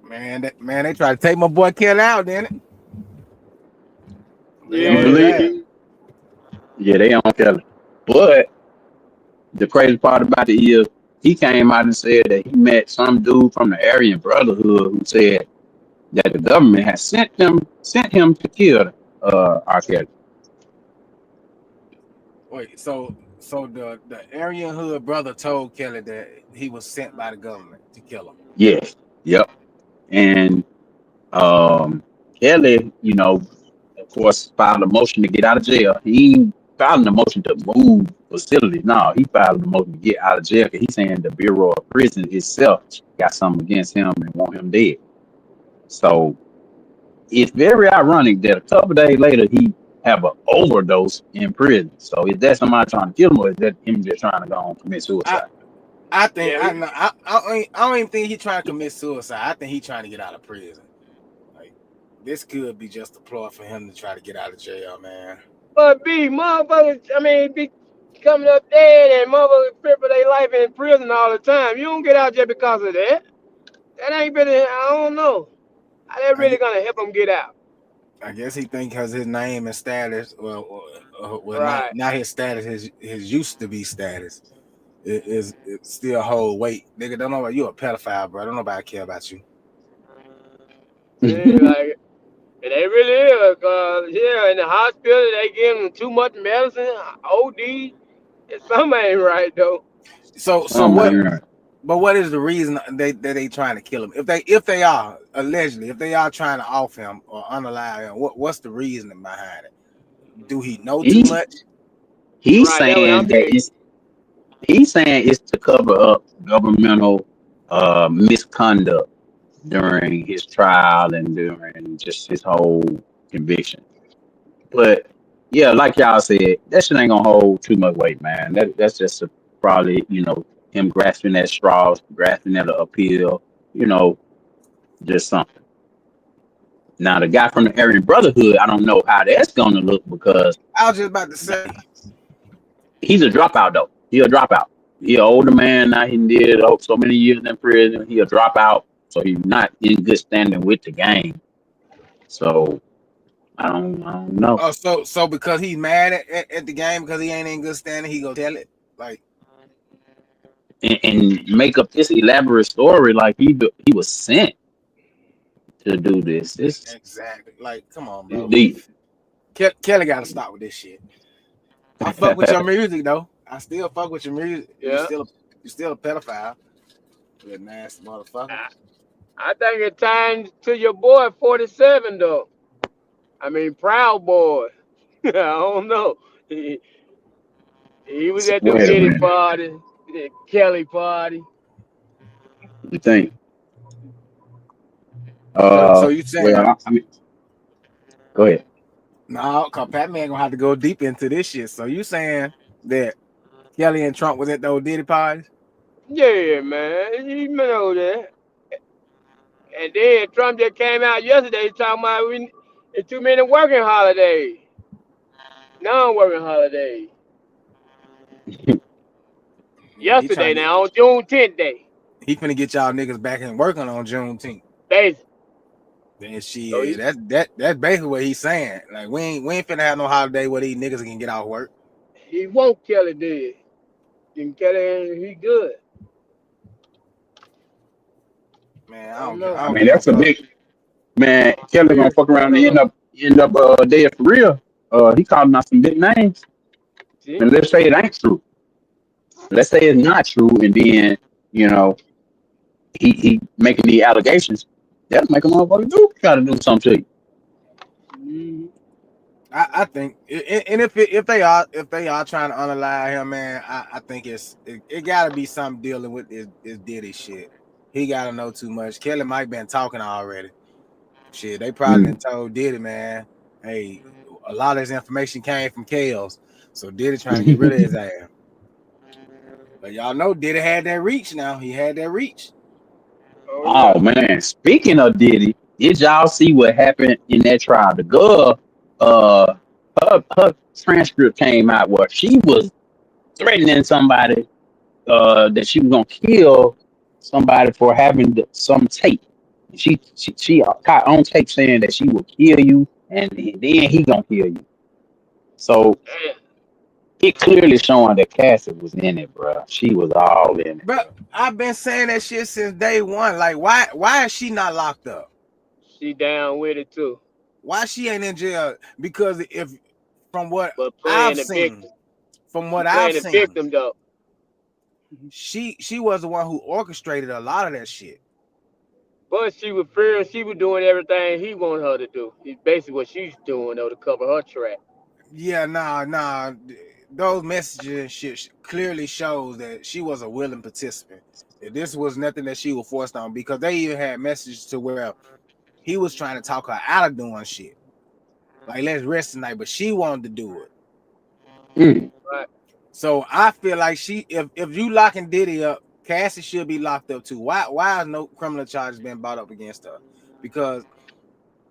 Man, they tried to take my boy Kelly out, didn't it? They Yeah, on You his believe? ass. they, Yeah, they don't tell it. But the crazy part about it is he came out and said that he met some dude from the Aryan Brotherhood who said that the government has sent him to kill R. Kelly. Wait, so the Aryan Hood brother told Kelly that he was sent by the government to kill him. Yes. Yep. And Kelly, of course, filed a motion to get out of jail. He ain't filed a motion to move facilities. No, he filed a motion to get out of jail because he's saying the Bureau of Prison itself got something against him and want him dead. So it's very ironic that a couple of days later he have an overdose in prison. So is that somebody trying to kill him, or is that him just trying to go and commit I suicide? I think yeah, I know I don't even think he trying to commit suicide. I think he trying to get out of prison. Like this could be just a ploy for him to try to get out of jail, man. but B, motherfuckers, I mean, be coming up dead and motherfuckers cripple their life in prison all the time. You don't get out just because of that. That ain't really, I don't know. How that I really get, gonna help them get out? I guess he think because his name and status, well, not Right. not his status, his used to be status it still hold weight. Nigga, don't know about you a pedophile, bro. Don't nobody care about you. Yeah, like, and they really is, cause yeah, in the hospital they give them too much medicine, OD. And something ain't right though. So Oh what? man, But what is the reason they trying to kill him? If they are allegedly if they are trying to off him or unalive him, what's the reasoning behind it? Do he know too he much? he's Right, that what I'm saying that saying. he's saying it's to cover up governmental misconduct during his trial and during just his whole conviction. But yeah, like y'all said, that shit ain't gonna hold too much weight, man. That's just probably him grasping at straws, grasping at an appeal, you know, just something. Now the guy from the Aryan Brotherhood, I don't know how that's gonna look because I was just about to say, he's a dropout though. He a dropout. He an older man now. He did so many years in prison. He a dropout, so he's not in good standing with the game. So I don't know. oh, so because he's mad at the game because he ain't in good standing, he go tell it. Like And make up this elaborate story like he was sent to do this. exactly. Like, come on, It's bro. deep. Kelly got to stop with this shit. I fuck with your music though. I still fuck with your music. Yeah. You still a pedophile, you nasty motherfucker. I, I think it's time to your boy 47 though. I mean Proud Boy. I don't know. He was at them Wait a Diddy minute. party, the Kelly party. You think? So you saying Well, I mean, go ahead. no? Cause Pat Man gonna have to go deep into this shit. So you saying that Kelly and Trump was at those Diddy parties? Yeah, man. You know that. And then Trump just came out yesterday talking about it's too many working holidays. Non-working holidays. Yeah, he Yesterday trying to now on June 10th day. he finna get y'all niggas back in working on Juneteenth. Basically. Then So shit, that's basically what he's saying. Like we ain't finna have no holiday where these niggas can get out of work. he won't Kelly did. And Kelly he good. Man, I don't know. I I don't mean, give no that's a fuck. big man. Kelly gonna fuck around and end up dead for real. He calling out some big names. See? And let's say it ain't true. Let's say it's not true, and then you know he making the allegations. That'll make a motherfucker do try to do something to you. Mhm. I think, and if they are trying to unalive him, man, I think it got to be something dealing with this Diddy shit. He got to know too much. Kelly might been talking already. Shit, they probably Mm. done told Diddy, man. Hey, a lot of this information came from Kels, so Diddy trying to get rid of his ass. But y'all know Diddy had that reach. Now he had that reach. Oh Oh yeah. man, speaking of Diddy, did y'all see what happened in that trial? The girl, uh, her transcript came out where she was threatening somebody, that she was gonna kill somebody for having some tape, She caught on tape saying that she will kill you, and then he gonna kill you. So Damn. it clearly showing that Cassie was in it, bro. She was all in it. But I've been saying that shit since day one. Like, why is she not locked up? She down with it too. Why she ain't in jail? Because if from what But I've playing the seen, victim. from She what I've playing the seen, victim though. she was the one who orchestrated a lot of that shit. But she was fearing she was doing everything he wanted her to do. It's basically what she's doing though to cover her track. Yeah, nah. Those messages and shit clearly shows that she was a willing participant. That this was nothing that she was forced on, because they even had messages to where he was trying to talk her out of doing shit. Like, let's rest tonight, but she wanted to do it. Mm. Right. So I feel like if you locking Diddy up, Cassie should be locked up too. Why has no criminal charges been brought up against her? Because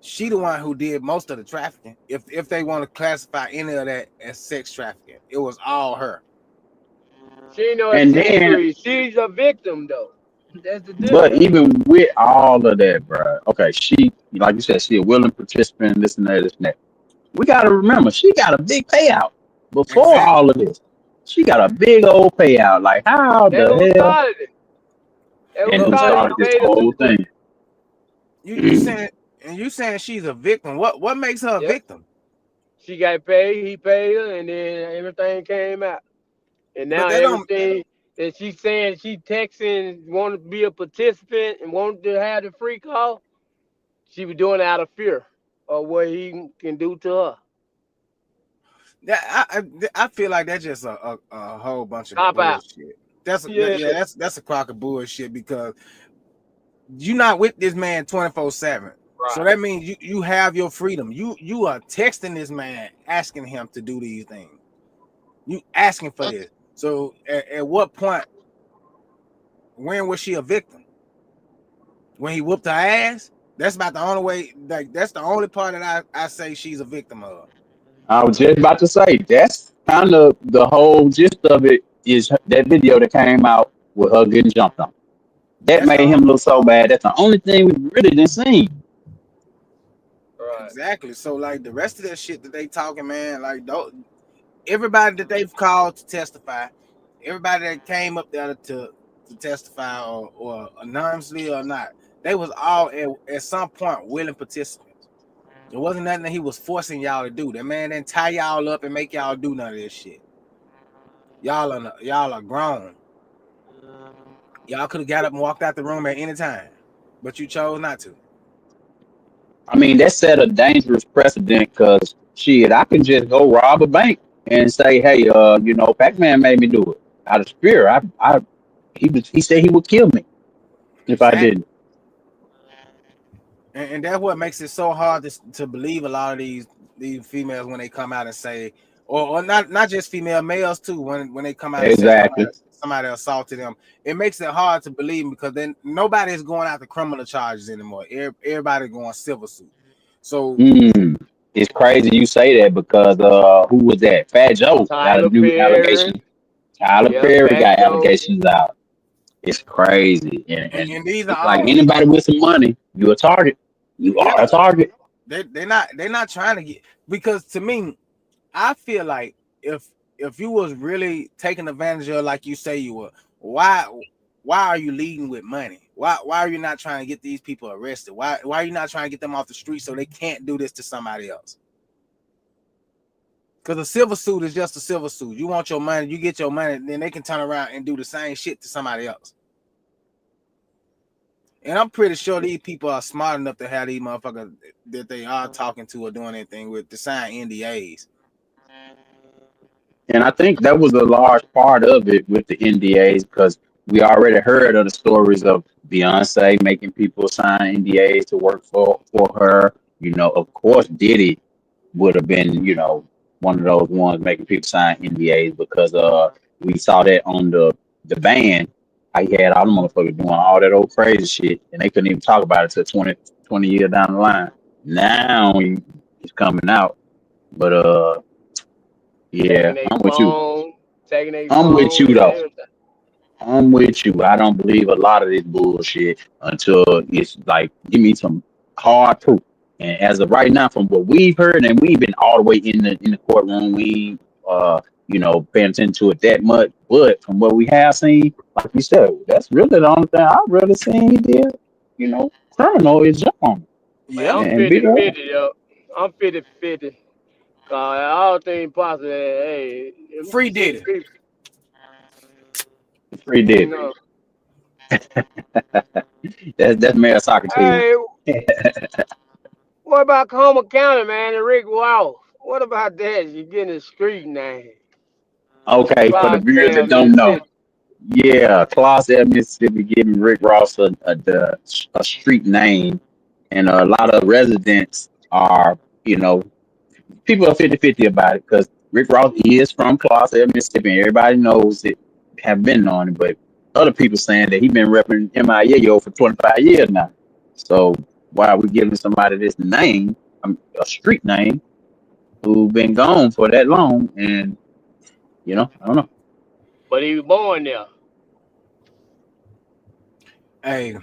she the one who did most of the trafficking. If they want to classify any of that as sex trafficking, it was all her. She know And she then, free. She's a victim though. That's the but difference. even with all of that, bro. Okay, she like you said, she a willing participant. This and that, this and that. We gotta remember, she got a big payout before Exactly. all of this. She got a big old payout. Like how That's who the hell? started it. That's who And who But started started it. this Paid her whole super. thing? you saying, and you saying she's a victim. What makes her a Yep. victim? She got paid. He paid her, and then everything came out. And But now that don't. everything that she's saying, she texting, wanted to be a participant and wanted to have the free call. She was doing it out of fear of what he can do to her. I feel like that's just a whole bunch of Cop out. bullshit. Yeah. Yeah, that's a crock of bullshit, because you're not with this man 24/7. So Right. that means you have your freedom. You are texting this man asking him to do these things. You asking for this. So at what point, when was she a victim? When he whooped her ass? That's about the only way. Like, that's the only part that I say she's a victim of. I was just about to say that's kind of the whole gist of it is that video that came out with her getting jumped on. That That's the made only, him look so bad. That's the only thing we really didn't see. Right. exactly. So like the rest of that shit that they talking, man, like everybody that they've called to testify, everybody that came up there to testify, or anonymously or not, they was all at some point willing participants. It wasn't nothing that he was forcing y'all to do. That man didn't tie y'all up and make y'all do none of this shit. Y'all are grown. Y'all could have got up and walked out the room at any time, but you chose not to. I mean, that set a dangerous precedent because shit, I could just go rob a bank and say, hey, Pac-Man made me do it out of fear. He said he would kill me if I Exactly. didn't. And that's what makes it so hard to believe a lot of these females when they come out and say, or not just female, males too, when they come out and say Exactly. somebody assaulted them. It makes it hard to believe, because then nobody's going after criminal charges anymore. Everybody going civil suit. So Mm. It's crazy you say that because who was that? Fat Joe got a Tyler new Perry. allegation. Tyler Yeah, Perry Fat got Joe. allegations out. It's crazy, and and these are it's like all, anybody with some money, you're a target. You are a yeah, target. they're not trying to get, because to me, I feel like if you was really taking advantage of, like you say you were, why why are you leading with money? Why are you not trying to get these people arrested? Why are you not trying to get them off the street so they can't do this to somebody else? Because a civil suit is just a civil suit. You want your money, you get your money, then they can turn around and do the same shit to somebody else. And I'm pretty sure these people are smart enough to have these motherfuckers that they are talking to or doing anything with to sign NDAs. And I think that was a large part of it with the NDAs because we already heard of the stories of Beyonce making people sign NDAs to work for her. Of course, Diddy would have been, one of those ones making people sign NDAs because we saw that on the band. I had all the motherfuckers doing all that old crazy shit, and they couldn't even talk about it till 20 years down the line. Now he's coming out, but Taking yeah, their I'm with you. phone, taking their I'm with phone you and though. everything. I'm with you. I don't believe a lot of this bullshit until it's like, give me some hard proof. And as of right now, from what we've heard, and we've been all the way in the courtroom, we ain't, paying attention to it that much. But from what we have seen, like you said, that's really the only thing I've really seen he did. Criminal is jump on Man, Yeah, I'm and beat 50 her up. 50, yo. I'm 50 50. Cause all things possible. Hey, them free did six it. people, Free you did. know. That's male soccer team. Hey, what about Homer County, man, and Rick Ross? What about that? You getting a street name. Okay, for the viewers Clarksdale, that don't know. Mississippi. Yeah, Clarksdale, Mississippi, giving Rick Ross a street name, and a lot of residents are, you know, people are 50-50 about it because Rick Ross is from Clarksdale, Mississippi, and everybody knows it, have been on it, but other people saying that he been repping MIAO for 25 years now. So why are we giving somebody this name, a street name, who been gone for that long? And, I don't know. But he was born there. Hey,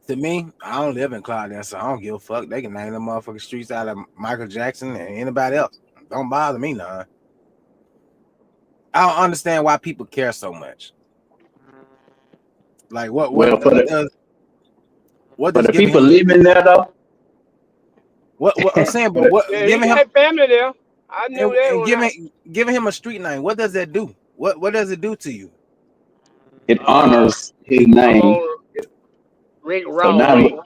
to me, I don't live in Cloudland, so I don't give a fuck. They can name them motherfucking streets out of Michael Jackson and anybody else. Don't bother me none. I don't understand why people care so much. Like what what Well, for what the does what for does the giving people him living there though, what I'm saying, for but the, what Yeah, he giving him got family there. I knew that and when I giving him a street name, what does that do? What does it do to you? it uh honors his I'm name. on Rick So Ross now, Day.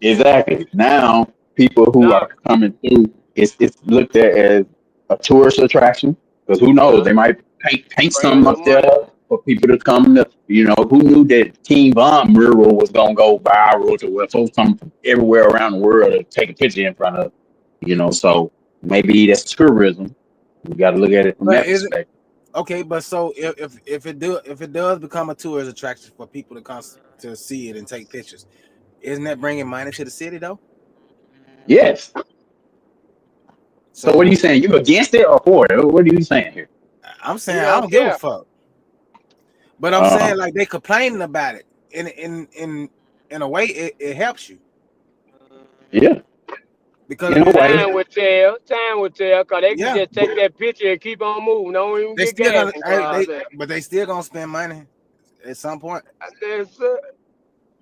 exactly, now people who No, are coming through, it's looked at as a tourist attraction because who knows, yeah, they might paint bring us something up some there money. for people to come to. Who knew that King Von mural was gonna go viral to where folks come from everywhere around the world to take a picture in front of. So maybe that's tourism. We got to look at it from But that is it perspective. okay? But so if it does become a tourist attraction for people to come to see it and take pictures, isn't that bringing money to the city though? Yes. So what are So you saying? You against it or for it? What are you saying here? I'm saying He I don't don't give a care. fuck. But I'm Uh, saying like they complaining about it in a way it helps you yeah. because In a way, Time will tell, cause they can yeah, just take that picture and keep on moving. Don't even they get still gas gonna in they cars there. but they still gonna spend money at some point. I said, sir,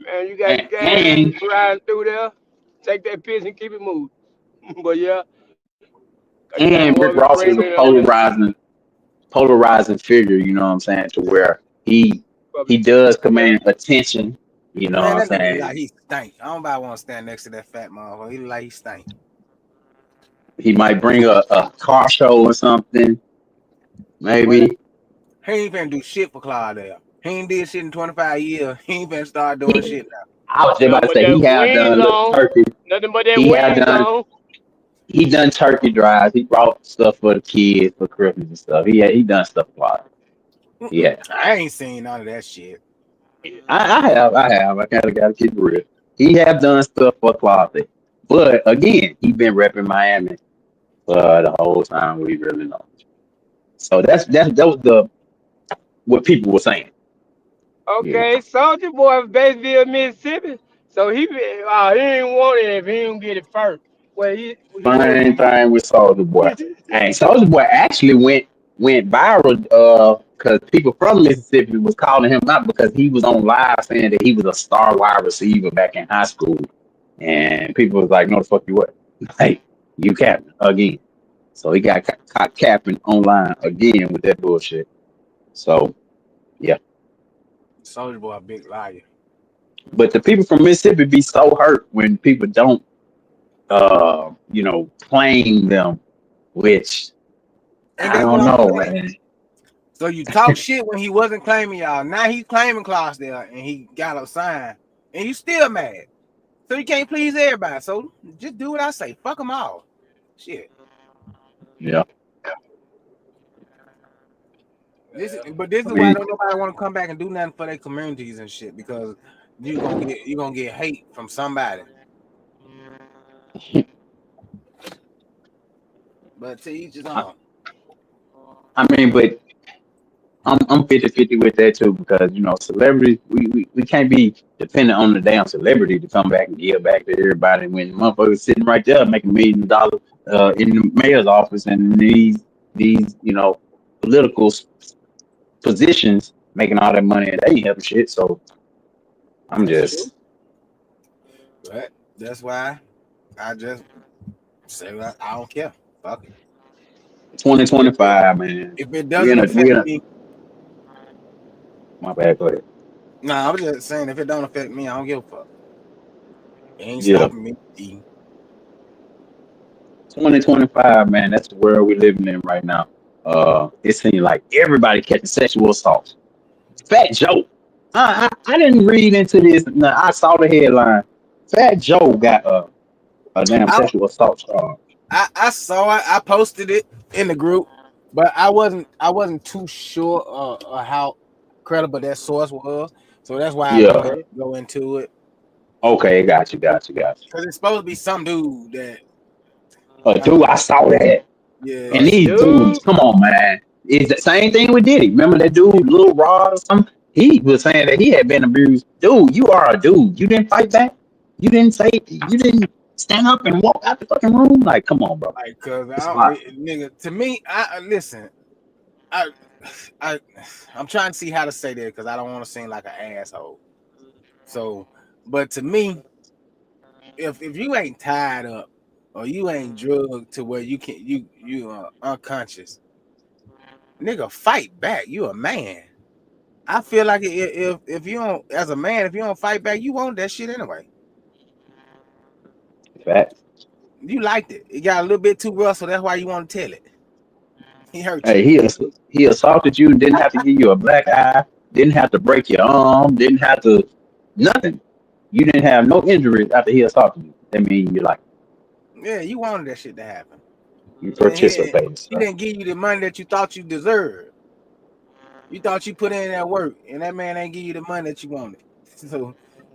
man, you got gas and riding through there. Take that picture and keep it moving. But yeah, cause you got them and Rick Morgan Ross is a Freeman on there. polarizing figure. You know what I'm saying? To where he Public, does yeah. command attention. You know Man, what I'm that nigga look like saying? he stink. I don't want to stand next to that fat motherfucker. He look like he stink. He might bring a car show or something. But Maybe he ain't finna do shit for Claudel. He ain't did shit in 25 years. He ain't finna start doing he. shit now. I was just about Nothing to but say that he have wings done little on. turkey. Nothing but that He have wings done on. he done turkey drives. He brought stuff for the kids for Christmas and stuff. He done stuff a lot. Mm-mm. Yeah. I ain't seen none of that shit. I have. I kind of got to keep it real. He have done stuff for Closet, but again, he been repping Miami for the whole time we really know. So that was the what people were saying. You know, Okay, Soldier Boy of Batesville, Mississippi. So he ain't want it if he didn't get it first. Well, he want to same be. thing with Soldier Boy. And Soldier Boy actually went viral because people from Mississippi was calling him out because he was on live saying that he was a star wide receiver back in high school, and people was like, "No, the fuck you what? Like you capping again." So he got caught capping online again with that bullshit. So yeah, Soldier Boy, a big liar. but the people from Mississippi be so hurt when people don't, claim them, which And I that's what don't I'm know, saying. man. So you talk shit when he wasn't claiming y'all. Now he's claiming Clarksdale and he got a sign. And you still mad. So you can't please everybody. So just do what I say. Fuck them all. Shit. Yeah, This is I why mean, don't nobody want to come back and do nothing for their communities and shit because you gonna get hate from somebody. But to each his I, own. I mean, but I'm 50-50 with that too because celebrities we can't be dependent on the damn celebrity to come back and give back to everybody when motherfuckers sitting right there making $1 million in the mayor's office and these political positions making all that money and they ain't helping shit. So I'm That's true. just But that's why I just say I don't care. Fuck it. If it 2025, man. if it We doesn't in a we affect in a me, my bad. Go ahead. no, I was just saying if it don't affect me, I don't give a fuck. It ain't Yeah, stopping me. E. 2025, man. That's the world we're living in right now. It seems like everybody catching sexual assault. Fat Joe. I didn't read into this. No, I saw the headline. Fat Joe got a damn I, sexual assault charge. I saw it. I posted it in the group, but I wasn't too sure how credible that source was. So that's why I didn't Yeah. really go into it. Okay, got you. Because it's supposed to be some dude that I Dude, think, I saw that. And A yeah, these dudes, dude. come on, man. It's the same thing with Diddy. Remember that dude, Lil Rod or something? He was saying that he had been abused. Dude, you are a dude. You didn't fight back. You didn't stand up and walk out the fucking room. Like, come on, bro. like, cause It's I a don't, lot. nigga. To me, I listen. I, I, I'm trying to see how to say that because I don't want to seem like an asshole. So, but to me, if you ain't tied up or you ain't drugged to where you are unconscious, nigga, fight back. You a man. I feel like if you don't, as a man, if you don't fight back, you want that shit anyway. Fact. You liked it. It got a little bit too rough, so that's why you want to tell it. He hurt you. Hey, he assaulted you, didn't have to give you a black eye, didn't have to break your arm, didn't have to nothing. You didn't have no injuries after he assaulted you. That means you like Yeah, you wanted that shit to happen. you And participated, he sir. didn't give you the money that you thought you deserved. You thought you put in that work, and that man ain't give you the money that you wanted. So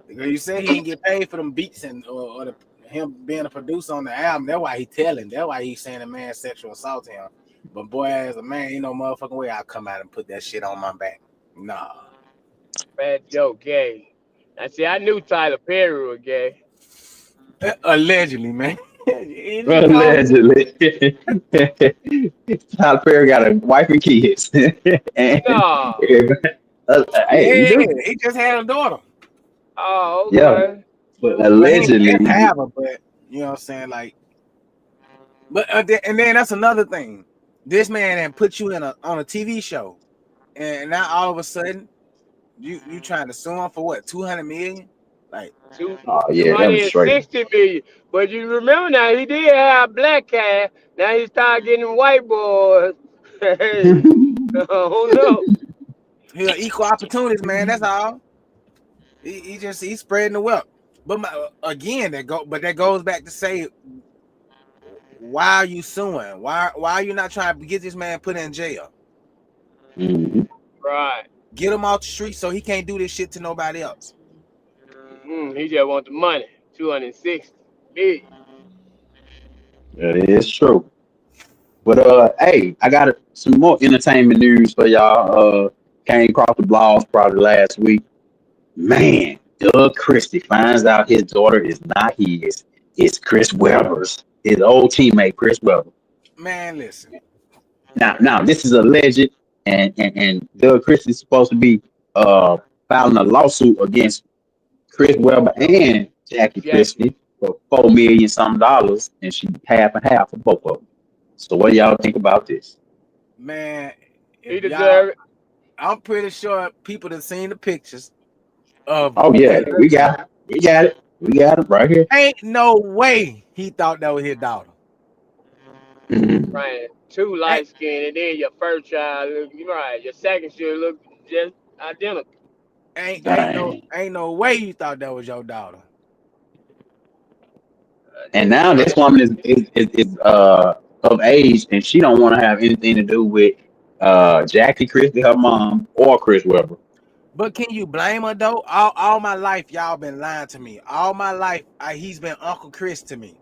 you say he ain't get paid for them beats or him being a producer on the album. That's why he telling. That's why he's saying the man sexual assault him. But boy, as a man, you know, motherfucking way I'll come out and put that shit on my back. Nah. Fat Joe gay. I see. I knew Tyler Perry was gay. Allegedly, man. You know, Allegedly. Tyler Perry got a wife and kids. And No. hey, he yeah, do. he just had a daughter. Oh, Yeah. okay. But Well, he ain't yet allegedly, have her, but you know what I'm saying? Like, but and then that's another thing. This man had put you in on a TV show, and now all of a sudden you trying to sue him for what 200 million? Like, Two, oh two yeah, that was hundred and straight. sixty million. But you remember now, he did have black cat. Now he started getting white boys. Hey, oh no. he equal opportunities, man. That's all. He's spreading the wealth. But again, that goes back to say, why are you suing? Why are you not trying to get this man put in jail? Mhm. Right. Get him off the street so he can't do this shit to nobody else. He just want the money. 260 million. That is true. But hey, I got some more entertainment news for y'all. Came across the blogs probably last week. Man, Doug Christie finds out his daughter is not his. It's Chris Webber's, his old teammate Chris Webber. Man, listen. Now this is alleged, and Doug Christie's supposed to be uh filing a lawsuit against Chris Webber and Jackie Jackie. Christie for $4 million some dollars, and she half and half for both of them. So what do y'all think about this? Man, He if y'all, deserve it. I'm pretty sure people have seen the pictures of. Oh yeah, we got it right here. Ain't no way he thought that was his daughter. Mhm. Right. Two Ain't light skin, and then your first child look right. Your second should look just identical. ain't ain't no Dang. ain't no way you thought that was your daughter. And now this woman is of age, and she don't want to have anything to do with Jackie Christie, her mom, or Chris Webber. But can you blame her though? All my life, y'all been lying to me. All my life, he's been Uncle Chris to me,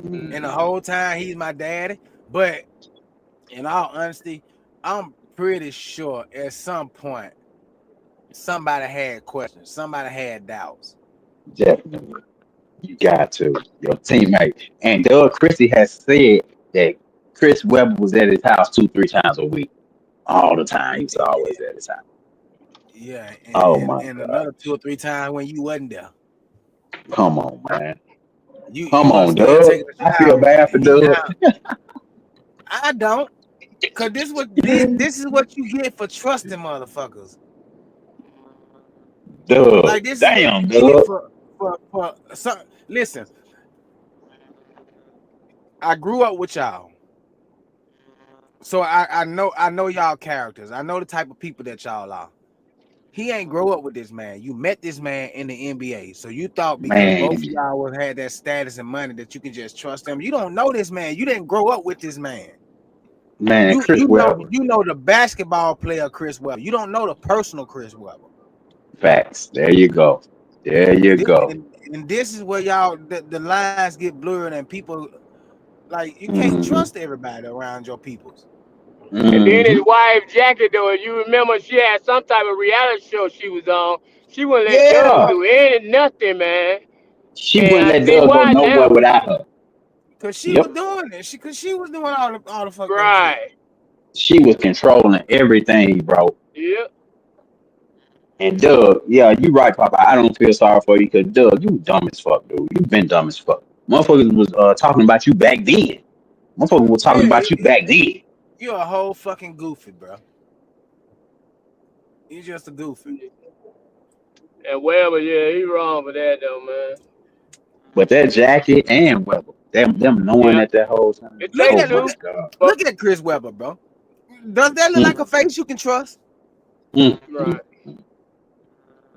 and the Mhm. whole time he's my daddy. But in all honesty, I'm pretty sure at some point somebody had questions, somebody had doubts. Definitely. You got to. Your teammate. And Doug Christie has said that Chris Webber was at his house 2, 3 times a week. All the time. He was always at his house. Yeah, Oh my and God. another 2 or 3 times when you wasn't there. Come on, man. You Come was on, still Doug. taking a I feel shower. bad for He Doug. down. I don't, cause this is what you get for trusting motherfuckers. Doug. Like this is what Damn, you get Doug. for some. Listen, I grew up with y'all, so I know y'all characters. I know the type of people that y'all are. He ain't grow up with this man. You met this man in the NBA, so you thought because both of Man. y'all had that status and money that you can just trust him. You don't know this man. You didn't grow up with this man. Man, You Chris Webber. you know the basketball player Chris Webber. You don't know the personal Chris Webber. Facts. There you go. There you And this, go. and this is where y'all the lines get blurred and people like you can't Hmm. trust everybody around your peoples. And then his Hmm. wife Jackie, though, you remember she had some type of reality show she was on. She wouldn't let Doug Yeah. do any nothing, man. She And wouldn't I let see Doug go why nowhere now. without her. Cause she was Yep. doing it. Cause she was doing all the fucked up shit. Right. She was controlling everything, bro. Yep. And Doug, yeah, you right, Papa. I don't feel sorry for you because Doug, you dumb as fuck, dude. You been dumb as fuck. Motherfuckers was talking about you back then. Motherfuckers was talking Yeah, about you back then. you're a whole fucking goofy, bro. You're just a goofy. And Weber, yeah, he wrong for that though, man. But that jacket and Weber, them knowing Yeah. that whole time. It Look takes Oh at my two. God. But Chris Webber, bro. Does that look like Mm, a face you can trust? mm, mm. right.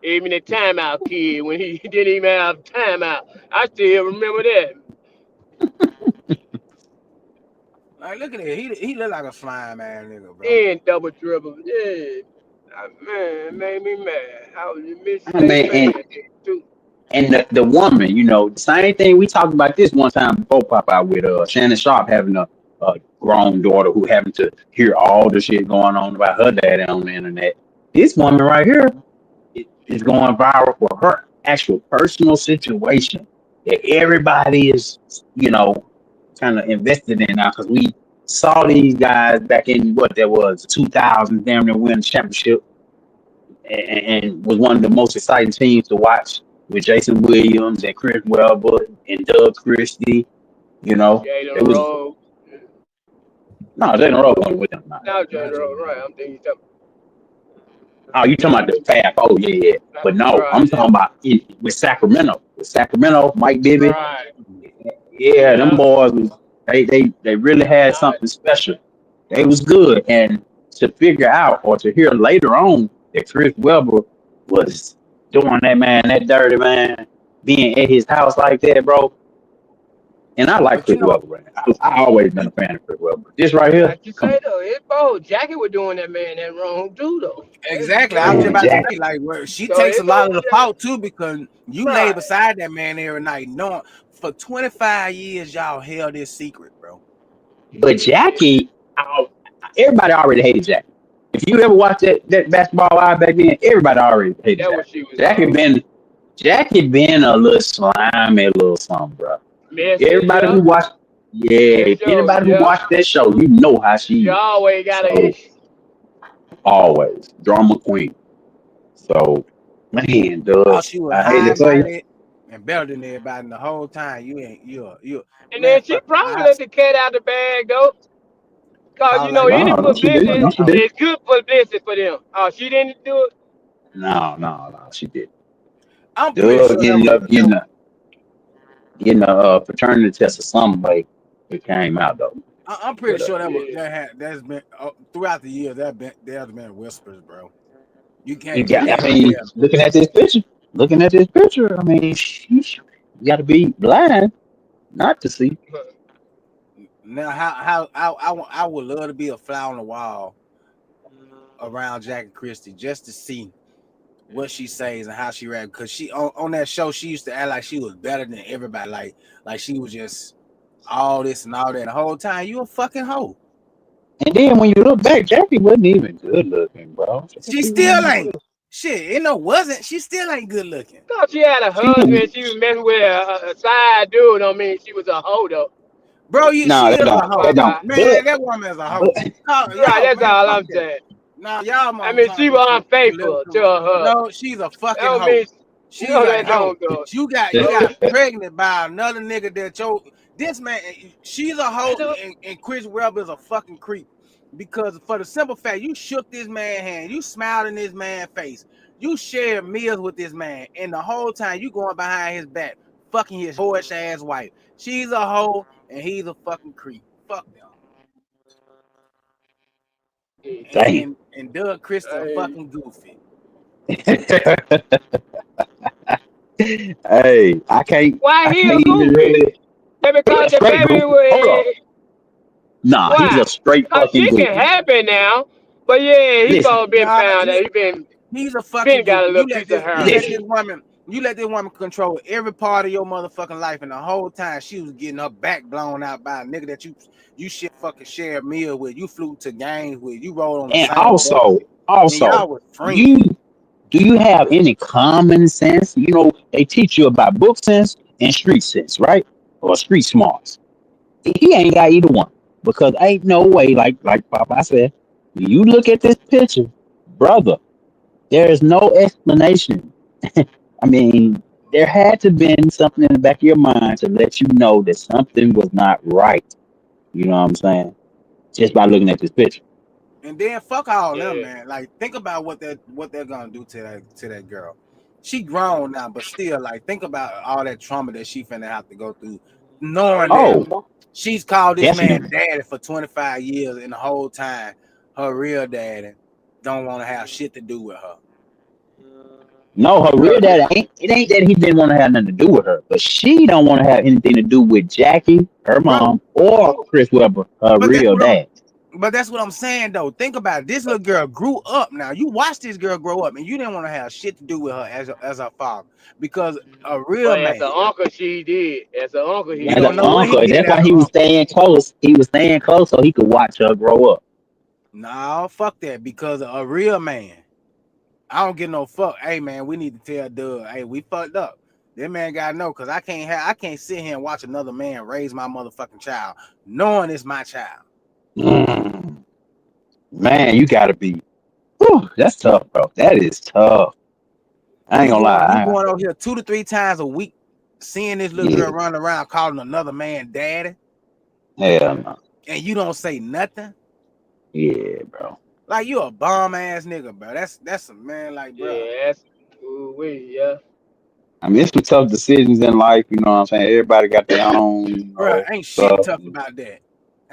Even the timeout kid when he didn't even have timeout. I still remember that. Like, look at it. He look like a slime ass nigga, bro. And double dribble. Yeah. Man, it made me mad. I was a Michigan I State mean, fan too. and the woman, the same thing we talked about this one time before pop out with Shannon Sharp having a grown daughter who having to hear all the shit going on about her dad on the internet. This woman right here is going viral for her actual personal situation that everybody is, kind of invested in now because we saw these guys back in what that was 2000, damn near win the championship and was one of the most exciting teams to watch with Jason Williams and Chris Webber and Doug Christie. You know, Jalen it was Rose. no Jalen Rose wasn't with them. Nah. No, Jalen Not Rose, Jalen right. Rose. I'm thinking something. Oh, you talking about the Fab? Oh yeah, yeah. But no, Right, I'm talking about with Sacramento. With Sacramento, Mike Bibby. right. Yeah, them Yeah. boys was they really had I, something special. They was good, and to figure out or to hear later on that Chris Webber was doing that dirty man, being at his house like that, bro. And I like But you Chris know, Webber, man. I always been a fan of Chris Webber. This right here, like you come say though, it's both. Jackie was doing that man that wrong too though. Let's be exactly. I was just on, honest. about to Jack. say, like, where she So takes it a lot both of the Jack. fault too because you lay Right. beside that man every night, knowing for 25 years y'all held this secret, bro. But Jackie, everybody already hated Jackie. If you ever watched that basketball live back then, everybody already hated That what Jackie. she was Jackie on. been Jackie been a little slimy, a little something, bro. Messy, Everybody yeah. who watched, For yeah, sure, anybody who yeah. watched that show, you know how She she is. always got an So issue. always drama queen. So man, Thought Doug, she was I hate high to and tell you, mighty and better than everybody and the whole time. You ain't you And man then she fuck probably I let the cat out the bag though. Cause call you it know like any that. no, no, she didn't. publicity No, she Oh, didn't. is good publicity for them. Oh, she didn't do it. No, no, no, she didn't. I'm pretty Doug sure that getting was up, getting a paternity test or something like it came out though. I'm pretty But sure Yeah. that's been throughout the years there's been whispers, bro. You I can't really mean, tell me. looking at this picture, I mean, sheesh, you got to be blind not to see. Now I would love to be a fly on the wall around Jack and Christie just to see what she says and how she reacts because she on that show she used to act like she was better than everybody like she was just all this and all that and the whole time you a fucking hoe. And then when you look back, Jackie wasn't even good looking, bro. She She wasn't still even ain't. good. Shit, it no wasn't. She still ain't good looking. Thought she had a She was, husband. She was messing with a side dude. Don't mean she was a hoe though. Bro, no, she that is don't, a Talking hoe. that about don't. my, Man, that woman is a hoe. But, right. Y'all, That's man, all fuck I'm that. saying. Nah, y'all I mama mean, trying to she be was unfaithful to political. her husband. No, she's a That fucking don't hoe. mean She's no, a that hoe. don't go. You No, got pregnant by another nigga that this man. She's a hoe, that don't. and Chris Webber is a fucking creep. Because for the simple fact, you shook this man's hand, you smiled in this man's face, you shared meals with this man, and the whole time you going behind his back, fucking his whorish ass wife. She's a hoe, and he's a fucking creep. Fuck them. damn. And Doug Christie a Hey, fucking goofy. Hey, why I he can't a even goofy? really. That He because a the straight baby goofy. Hold up. was Nah, he's why? a straight Cause fucking shit can goofy. happen now. But yeah, he Listen, supposed to been Nah, found out. he's a fucking Been got a goofy. little piece of You let hair. this listen. woman control every part of your motherfucking life, and the whole time she was getting her back blown out by a nigga that you shit fucking share a meal with, you flew to games with, you rolled on the And same bus with, and also, y'all was friends. you do you have any common sense? You know, they teach you about book sense and street sense, right? Or street smarts. He ain't got either one because ain't no way. Like Papa said, you look at this picture, brother. There is no explanation. I mean, there had to been something in the back of your mind to let you know that something was not right. You know what I'm saying? Just by looking at this picture. And then fuck all them, Yeah. man. Like think about what they're gonna do to that girl. She grown now, but still, like think about all that trauma that she finna have to go through, Oh knowing that yeah. Oh, she's called this man definitely. daddy for 25 years, and the whole time her real daddy don't want to have shit to do with her. No, her real Cause dad ain't. It ain't that he didn't want to have nothing to do with her, but she don't want to have anything to do with Jackie, her Bro, mom, or Chris Webber, her but real dad. that's what I'm saying though. Think about it. This little girl grew up now. You watch this girl grow up, and you didn't want to have shit to do with her as her father because a real but as man, an uncle she did. As an uncle he we As an don't did. know what he uncle, did that's why as an he was uncle. staying close. He was staying close so he could watch her grow up. No, fuck that. Because a real man, I don't get no fuck. Hey man, we need to tell Doug, hey, we fucked up. That man gotta know because I can't sit here and watch another man raise my motherfucking child, knowing it's my child. Mm, man, you gotta be. Whew, that's tough, bro. That is tough. I ain't gonna You lie. going over here 2 to 3 times a week, seeing this little Yeah, girl run around calling another man daddy, hell no. and you don't say nothing. Yeah, bro. Like you a bomb ass nigga, bro. That's a man, like, bro. Yeah, that's ooh wee, yeah. I mean, it's some tough decisions in life. You know what I'm saying? Everybody got their own, Bro, ain't shit stuff. tough about that.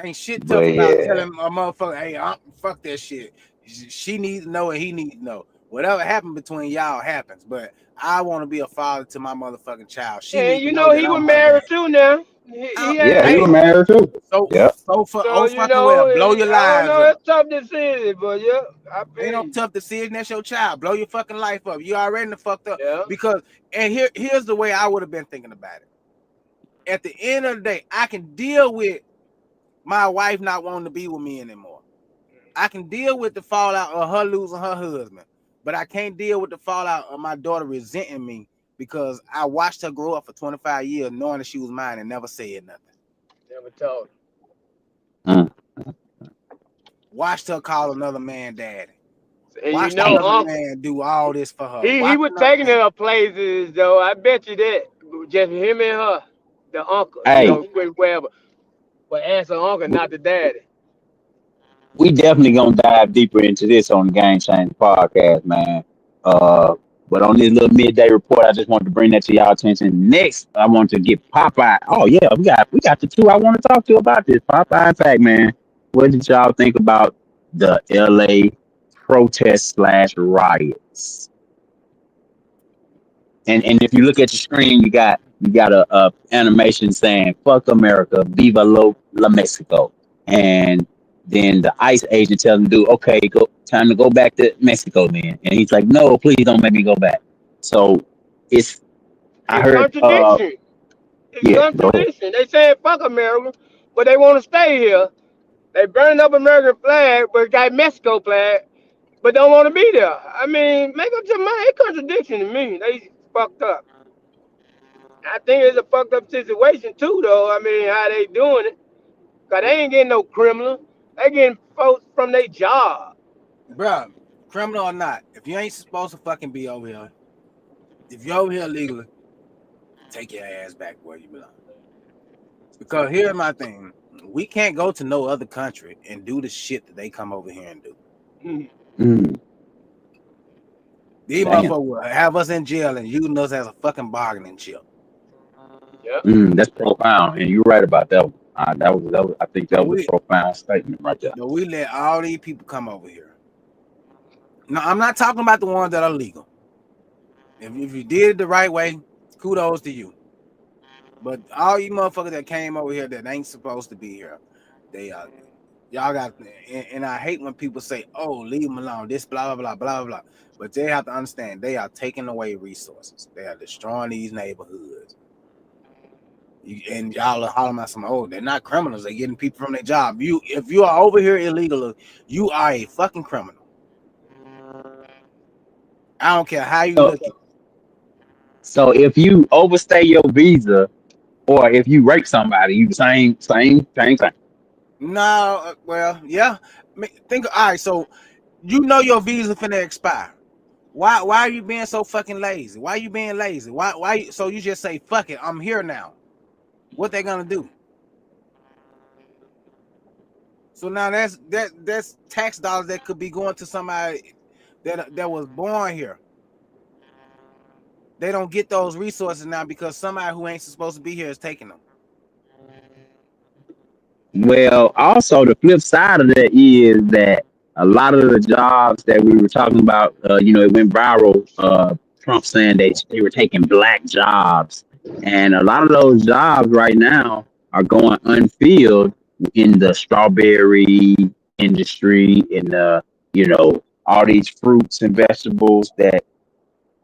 Ain't shit But tough about yeah, telling a motherfucker, hey, fuck that shit. She needs to know and he needs to know. Whatever happened between y'all happens. But I want to be a father to my motherfucking child. She And needs to you know know that he was I'm her married daddy. too now. He had yeah, a he was Hey, son. married too. so Yep. for So oh you fucking well, know, blow your I don't lives know. up. It's tough decision, but yeah, I Ain't feel no you. tough decision. That's your child. Blow your fucking life up. You already done fucked up. Yeah. Because and here's the way I would have been thinking about it. At the end of the day, I can deal with my wife not wanting to be with me anymore. I can deal with the fallout of her losing her husband, but I can't deal with the fallout of my daughter resenting me because I watched her grow up for 25 years knowing that she was mine and never said nothing. Never told. Mm. Watched her call another man daddy. And you Watched know, Damn. another Uncle, man do all this for her. he Watched was another taking man. her places though. I bet you that. Just him and her, the uncle, Hey, Chris Webber. But as an uncle, we, not the daddy. we definitely gonna dive deeper into this on the Game Changer podcast, man. Uh, but on this little midday report, I just wanted to bring that to y'all attention. Next, I want to get Popeye. Oh yeah, we got the two I want to talk to about this. Popeye and Pac Man. What did y'all think about the LA protests slash riots? And if you look at your screen, you got a animation saying "Fuck America, Viva la Mexico," and then the ICE agent tells him, "Do okay, go time to go back to Mexico, then." And he's like, "No, please don't make me go back." So it's I It's heard contradiction. It's yeah, go ahead. contradiction. They saying fuck America, but they want to stay here. They burning up American flag, but got Mexico flag, but don't want to be there. I mean, make up your mind. It contradiction to me. They fucked up. I think it's a fucked up situation too, though. I mean, how they doing it? Cause they ain't getting no criminal. They getting folks from their job. Bruh, criminal or not, if you ain't supposed to fucking be over here, if you're over here legally, take your ass back where you belong. Because here's my thing. We can't go to no other country and do the shit that they come over here and do. Mm, These damn. motherfuckers will have us in jail and using us as a fucking bargaining chip. Yep. That's profound, and you're right about that one. That was. I think that But was a we profound statement right there. but we let all these people come over here. No, I'm not talking about the ones that are legal. If you did it the right way, kudos to you. But all you motherfuckers that came over here that ain't supposed to be here, they y'all got, and I hate when people say, "Oh, leave them alone." This blah blah blah blah blah. But they have to understand they are taking away resources. They are destroying these neighborhoods. And y'all are hollering at some, oh, they're not criminals. They're getting people from their job. If you are over here illegal, you are a fucking criminal. I don't care how you So, look at it. so if you overstay your visa, or if you rape somebody, you the same thing. No, well, yeah. Think, all right. So you know your visa finna expire. Why are you being so fucking lazy? Why are you being lazy? So you just say fuck it, I'm here now. What they gonna do? So now that's tax dollars that could be going to somebody that was born here. They don't get those resources now because somebody who ain't supposed to be here is taking them. Well, also the flip side of that is that a lot of the jobs that we were talking about, it went viral. Trump saying they were taking black jobs, and a lot of those jobs right now are going unfilled in the strawberry industry, in the all these fruits and vegetables that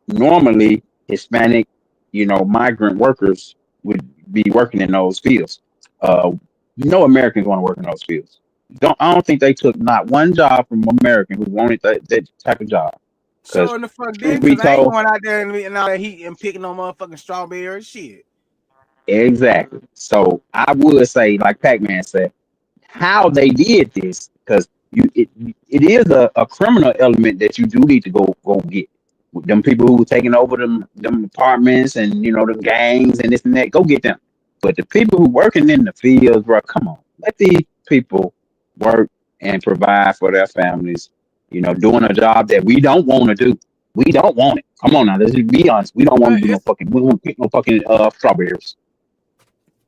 normally Hispanic, migrant workers would be working in those fields. No Americans want to work in those fields. I don't think they took not one job from American who wanted that type of job. So Because in the fuck truth did, be because I ain't told, going out there and all that heat and picking no motherfucking strawberry shit. exactly. So I would say, like Pac-Man said, how they did this, because it is a criminal element that you do need to go get. Them people who were taking over them apartments and the gangs and this and that, go get them. But the people who working in the fields, bro, come on, let these people work and provide for their families. Doing a job that we don't want to do. We don't want it. Come on now, let's just be honest. We don't want to do no It's fucking. We don't want to pick no fucking strawberries.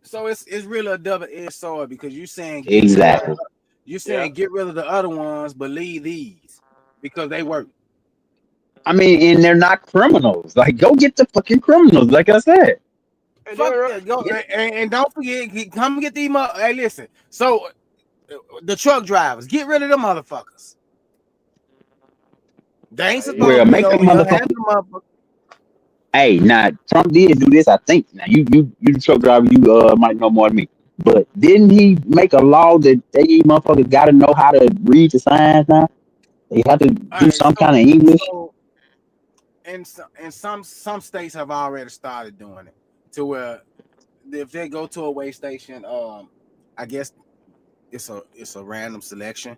so it's really a double-edged sword because you saying get rid of Exactly. Yeah. the other ones, but leave these because they work. I mean, and they're not criminals. Like, go get the fucking criminals. Like I said. And Fuck then that. Go and don't forget, come get these. Hey, listen. So the truck drivers, get rid of them motherfuckers. They ain't supposed Well, to be make them over here. Have motherfuckers. them motherfuckers. Hey, now Trump did do this. I think. Now you the truck driver. You might know more than me. But didn't he make a law that they motherfuckers got to know how to read the signs now? They have to All do right. some kind of English. And some states have already started doing it to where if they go to a way station, I guess it's a random selection.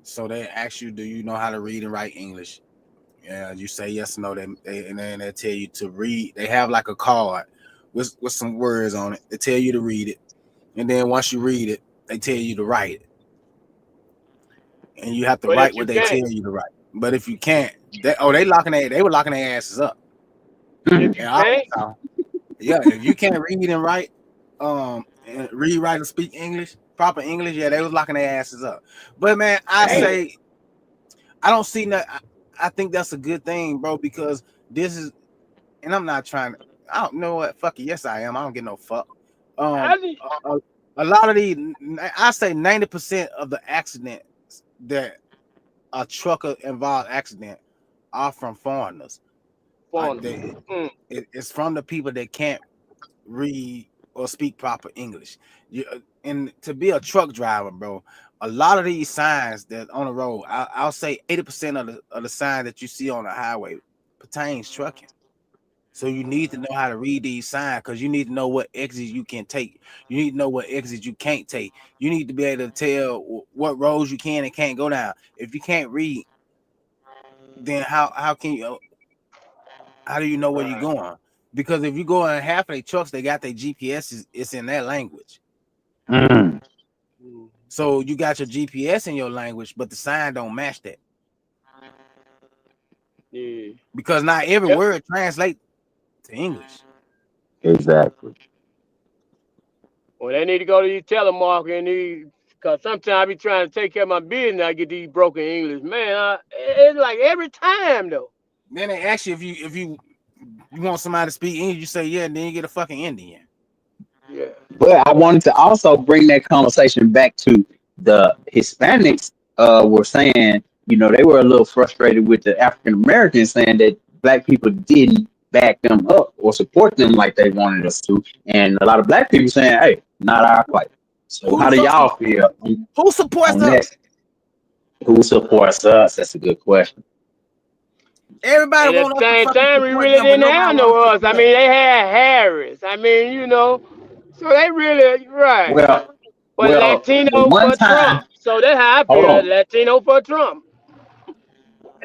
So they ask you, do you know how to read and write English? Yeah, you say yes or no. And then they tell you to read. They have like a card with some words on it. They tell you to read it, and then once you read it, they tell you to write it, and you have to but write if you what they can't, tell you to write. But if you can't, they were locking their asses up. if you And can't, also, yeah, if you can't read and write, and read, write, and speak English, proper English, yeah, they was locking their asses up. But man, I Damn. say I don't see that. I think that's a good thing, bro, because this is, and I'm not trying to. I don't know what. Fuck it. Yes, I am. I don't get no fuck. Um, I think a lot of these, I say 90% of the accidents that a trucker involved accident are from foreigners. foreigners. They, Mm. it's from the people that can't read or speak proper English. And to be a truck driver, bro, a lot of these signs that on the road, I'll say 80% of the signs that you see on the highway pertains trucking. So you need to know how to read these signs because you need to know what exits you can take. You need to know what exits you can't take. You need to be able to tell what roads you can and can't go down. If you can't read, then how can you how do you know where you're Right. going? Because if you go in half of their trucks, they got their GPS, it's in their language. Mm, So you got your GPS in your language, but the sign don't match that. Yeah. Because not every Yep. word translates to English. exactly. Well, they need to go to these telemarketing, because sometimes I be trying to take care of my business. I get these broken English. Man, it's like every time, though. Then they ask you if you want somebody to speak English, you say yeah, and then you get a fucking Indian. Yeah. But I wanted to also bring that conversation back to the Hispanics. Were saying, they were a little frustrated with the African Americans saying that black people didn't back them up or support them like they wanted us to, and a lot of black people saying, "Hey, not our fight." So, Who how the do fuck y'all feel who supports on us? that? Who supports us? That's a good question. Everybody And at want the us to same fucking time, we support really them, but didn't have nobody want no to us. I support mean, us. they had Harris. I mean, so they really, right. Well, But the Latino one for Trump. time, So that's how I hold feel. on. Latino for Trump.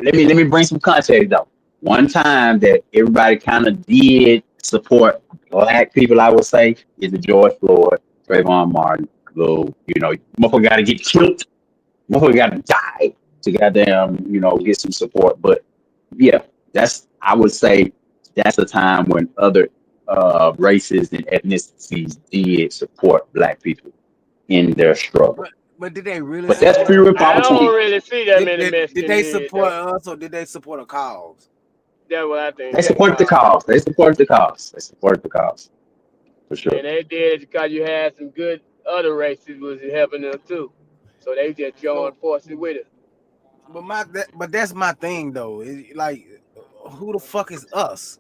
Let me bring some context though. One time that everybody kind of did support black people, I would say, is the George Floyd, Trayvon Martin. Little, motherfucker got to get killed. Motherfucker got to die to goddamn, get some support. But yeah, I would say that's a time when other races and ethnicities did support black people in their struggle. But did they really But that's support few us and I far though? don't between. really see that many Did Mexicans they did, support though. us or did they support a cause? That's what I They think. supported the cause. They supported the cause. They supported the cause for sure. And they did it because you had some good other races was helping them too. So they just So, joined forces with it. but that's my thing though. Like, who the fuck is us?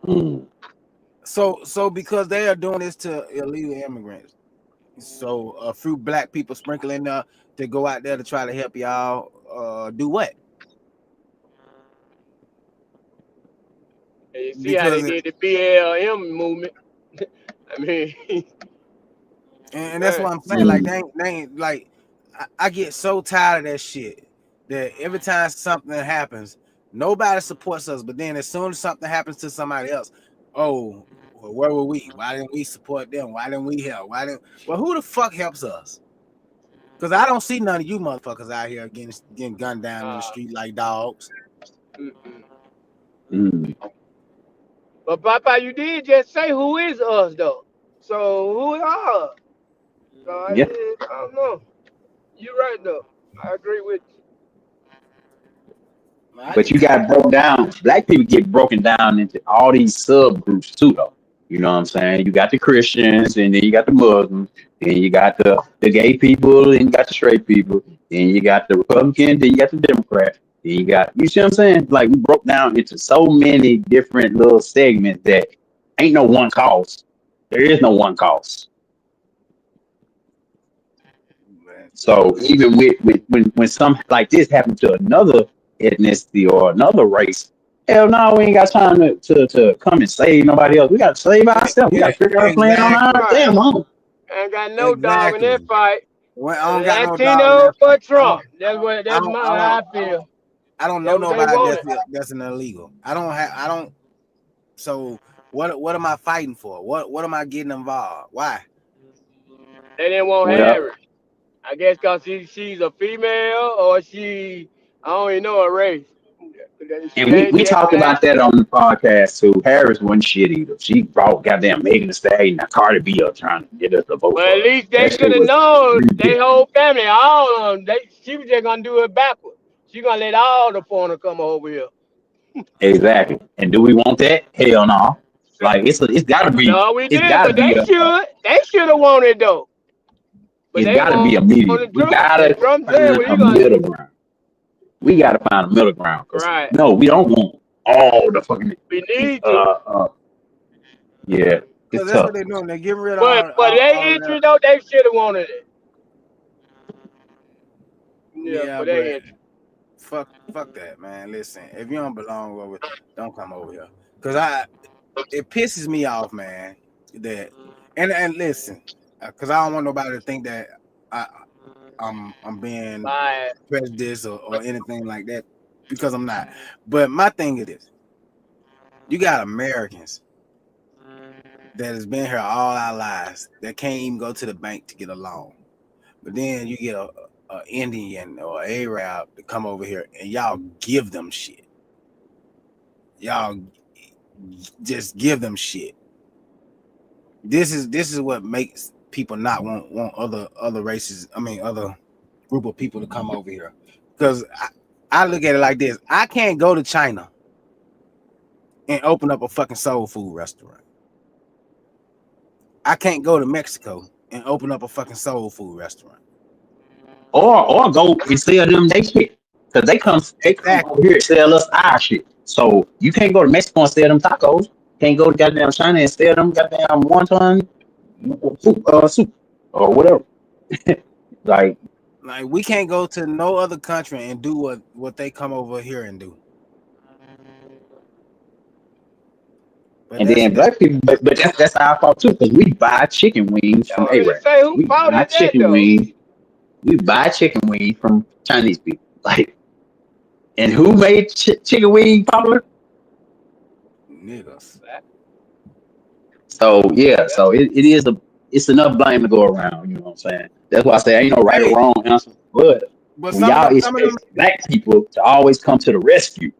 Mm. So because they are doing this to illegal immigrants, so a few black people sprinkling to go out there to try to help y'all do what? And you see how they Because did the BLM movement. I mean, and that's man, what I'm saying. Like Mm. they ain't like I get so tired of that shit that every time something happens, nobody supports us. But then as soon as something happens to somebody else, oh, well, where were we? Why didn't we support them? Why didn't we help? Well, who the fuck helps us? Because I don't see none of you motherfuckers out here getting gunned down in the uh, street like dogs. mm-mm. Mm. But Papa, you did just say who is us though. So who are us? So Yeah. I don't know. You're right though. I agree with you. I But just you kind got broke down. Black people get broken down into all these subgroups too, though. You know what I'm saying? You got the Christians, and then you got the Muslims, then you got the gay people, and you got the straight people, then you got the Republicans, then you got the Democrats, then you see what I'm saying? Like we broke down into so many different little segments that ain't no one cause. There is no one cause. of, So even with when something like this happened to another ethnicity or another race, hell no, we ain't got time to come and save nobody else. We got to save ourselves. We got to figure out a plan on our Right. exactly, damn own. I ain't got no dog in that exactly. fight. Well, I don't got no dog in Latino that for fight. Trump. I That's don't, my I don't, how I feel. I don't know That's what they nobody wanted. that's an illegal. I don't. So what am I fighting for? What am I getting involved? Why? They didn't want Well, Harris. I guess because she's a female or I don't even know her race. She and we, ain't we just talked black. about that on the podcast too. Harris wasn't shit either. She brought goddamn Megan Thee Stallion and Cardi B up trying to get us to vote But at for her. least they That should shit have was known they ridiculous. whole family, all of them. She was just gonna do it backward. She gonna let all the foreigner come over here. Exactly. And do we want that? Hell no. Like it's gotta be No, we it's didn't, gotta but be they a should. They should have wanted though. But it's they got to be a medium. wanted We Trump. gotta And Trump said find what a he gonna middle do. ground. We gotta find a middle ground. Cause Right. no, we don't want all the fucking. We need to. Yeah, Because it's that's what tough. they're doing. They're getting rid of But for all their of that. interest though, they should have wanted it. Yeah, for but their interest. fuck that, man. Listen, if you don't belong over, don't come over here. Cause it pisses me off, man. That and listen, cause I don't want nobody to think that I I'm being By prejudiced or anything like that, because I'm not. But my thing is this: you got Americans that has been here all our lives that can't even go to the bank to get a loan. But then you get a Indian or Arab to come over here and y'all give them shit. Y'all just give them shit. This is what makes people not want other races. I mean, other group of people to come over here. Because I look at it like this: I can't go to China and open up a fucking soul food restaurant. I can't go to Mexico and open up a fucking soul food restaurant. Or go and sell them they shit. Cause they come over Exactly. here and sell us our shit. So you can't go to Mexico and sell them tacos. Can't go to goddamn China and sell them goddamn wonton soup or whatever. Like, Like we can't go to no other country and do what they come over here and do. But and that's then black people, but that's our fault too, because we buy chicken wings I from don't really Arab. say who We fault buy is that chicken though. wings. We buy chicken wings from Chinese people. Like, and who made chicken wing popular? niggas. So yeah, Yeah. so it's enough blame to go around. You know what I'm saying? That's why I say ain't no right or Hey, wrong answer. But but when y'all some of them, expect black people to always come to the rescue,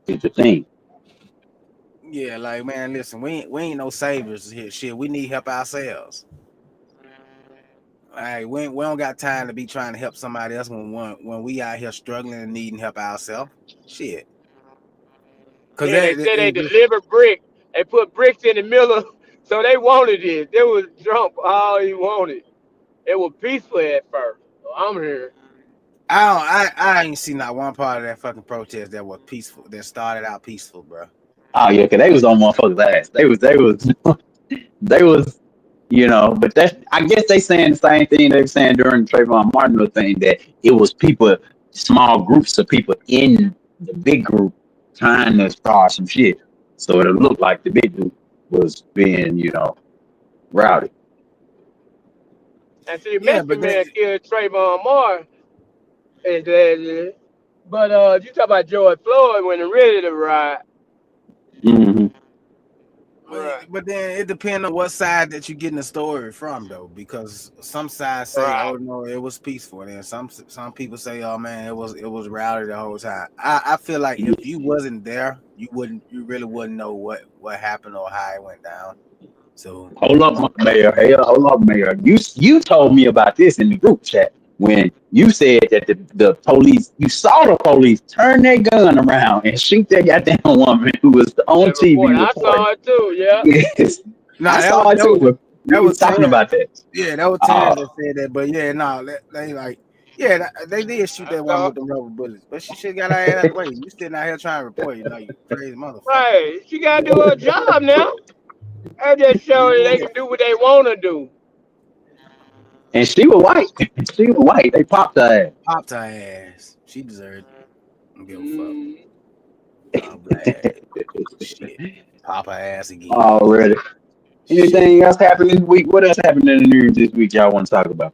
is the thing. yeah, like man, listen, we ain't no saviors here. Shit, we need help ourselves. Like we don't got time to be trying to help somebody else when we out here struggling and needing help ourselves. Shit, cause Then they that said they it just delivered brick. They put bricks in the middle, so they wanted it. They was drunk all he wanted. It was peaceful at first. So I'm here. I ain't seen not one part of that fucking protest that was peaceful. That started out peaceful, bro. Oh yeah, cause they was on motherfuckers' ass. They was, but that's I guess they saying the same thing they were saying during the Trayvon Martin little thing, that it was people, small groups of people in the big group trying to start some shit. So it looked like the big group was being, rowdy. And see, Yeah, Mexican but then man killed Trayvon Martin. And, but you talk about George Floyd when he ready to ride. Hmm. Right. but then it depends on what side that you're getting the story from, though, because some sides say, Right. "Oh no, it was peaceful," and then some people say, "Oh man, it was rowdy the whole time." I feel like if you wasn't there, you really wouldn't know what happened or how it went down. So Hold up, Mayor. Hey, hold up, Mayor. You told me about this in the group chat when you said that the police, you saw the police turn their gun around and shoot that goddamn woman who was on And TV report. I reporting. saw it too. Yeah. Yes, no, I saw it too. But we that was was talking Terrence. about that. Yeah, that was Uh, Terrence that said that. But yeah, no, they like, yeah, they did shoot I that woman saw. with the rubber bullets, but she should got her ass out the way. You sitting out here trying to report, you crazy motherfucker. Right. She gotta do her job now. That just show You that they ain't can do what they wanna do. and she was white. She was white. They popped her popped her ass. She deserved it. Don't give a fuck. Mm. I'm glad. ass Shit. Pop her ass again. already. Shit. Anything else happened this week? What else happened in the news this week? Y'all want to talk about?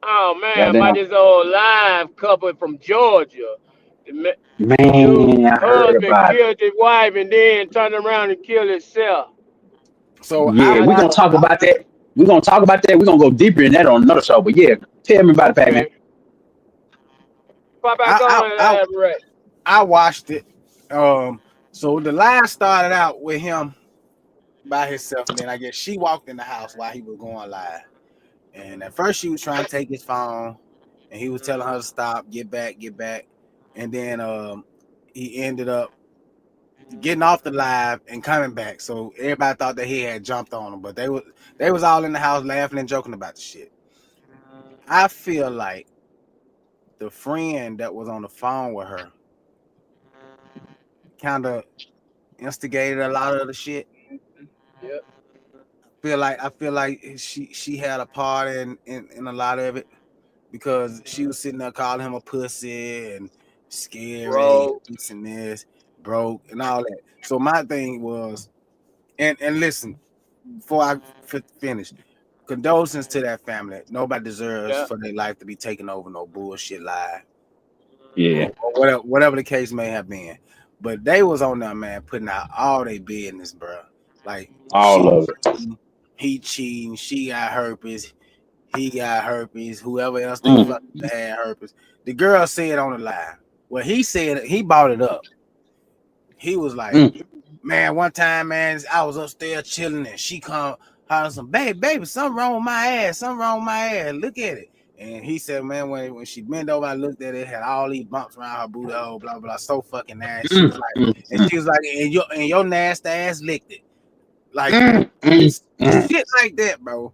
Oh man, about Goddamn, this old live couple from Georgia. The dude man, I heard husband about it. killed his wife and then turned around and killed himself. So Yeah, I we're gonna talk about that. We're gonna talk about that. We're gonna go deeper in that on another show. But yeah, tell me about it, Pac Man. okay. Pop back I on and I elaborate. I watched it. So the line started out with him by himself, and then I guess she walked in the house while he was going live. And at first she was trying to take his phone, and he was telling her to stop, get back, get back. And then he ended up getting off the live and coming back. So everybody thought that he had jumped on him, but they was all in the house laughing and joking about the shit. I feel like the friend that was on the phone with her kind of instigated a lot of the shit. Yep. I feel like she had a part in a lot of it. because she was sitting there calling him a pussy and scary, bro. this and this, broke, and all that. So my thing was, and listen, before I finish, condolences to that family. Nobody deserves Yeah. for their life to be taken over no bullshit lie Yeah, or whatever the case may have been. But they was on there, man, putting out all their business, bro. Like all she of it. cheating, he cheating, she got herpes, he got herpes, whoever else they Mm, fucked had herpes. The girl said on the line. Well, he said he bought it up. He was like, mm, man, one time, man, I was upstairs chilling and she come hollering some, baby, something wrong with my ass. Something wrong with my ass. Look at it. And he said, man, when she bent over, I looked at it, had all these bumps around her booty hole, blah, blah, so fucking nasty. She was mm, like, mm, and she was like, and your nasty ass licked it. Like mm, mm, mm, shit like that, bro.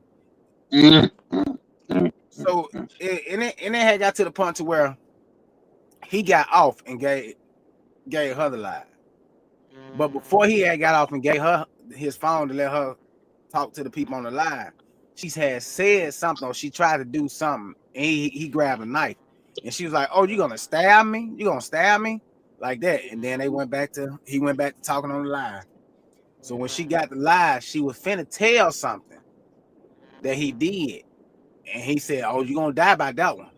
mm, mm, mm, So and it had got to the point to where he got off and gave her the lie. But before he had got off and gave her his phone to let her talk to the people on the line, she had said something or she tried to do something and he grabbed a knife and she was like, oh, you gonna stab me? You gonna stab me? Like that. And then he went back to talking on the line. So when she got the lie, she was finna tell something that he did. And he said, oh, you gonna die by that one.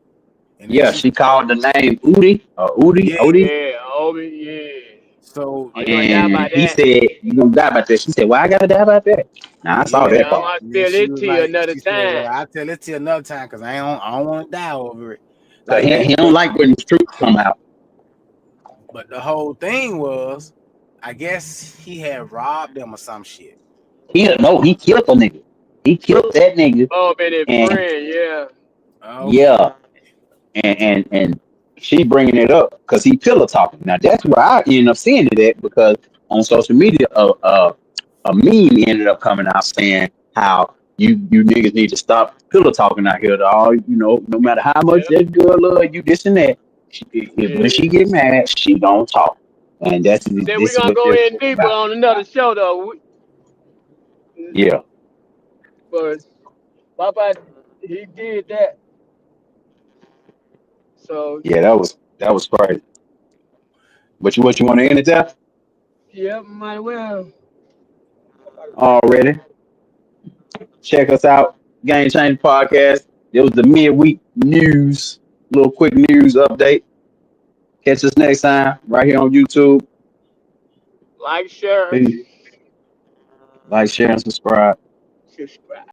And then yeah, she she said, called the name Udi or Udi, yeah. Odi, Yeah, Obi, yeah. So Oh, you gonna die and by he that? said, "You gonna die about that?" She said, "Why I gotta die about that?" Now I saw yeah. that Yeah, I'm part. gonna And then spill she it was to you like, another she said, well, time. I'll tell it to you another time because I don't want to die over it. Cause Like that. he don't like when the truth come out. But the whole thing was, I guess he had robbed them or some shit. He killed the nigga. He killed that nigga, Oh, been his and friend, yeah. Okay. yeah, and she bringing it up because he pillow talking. Now that's where I end up seeing it at because on social media, a meme ended up coming out saying how you niggas need to stop pillow talking out here. To all no matter how much Yeah, that girl love you, this and that. When yeah. she get mad, she don't talk, and Then we this is gonna what go they're in talking deeper about. on another show though. Yeah, But Papa, he did that. So yeah, that was crazy. But what you want to end it there yeah, might well. already? Check us out, Game Change Podcast. It was the midweek news, little quick news update. Catch us next time right here on YouTube. Like, share, Peace. Like, share, and subscribe. subscribe.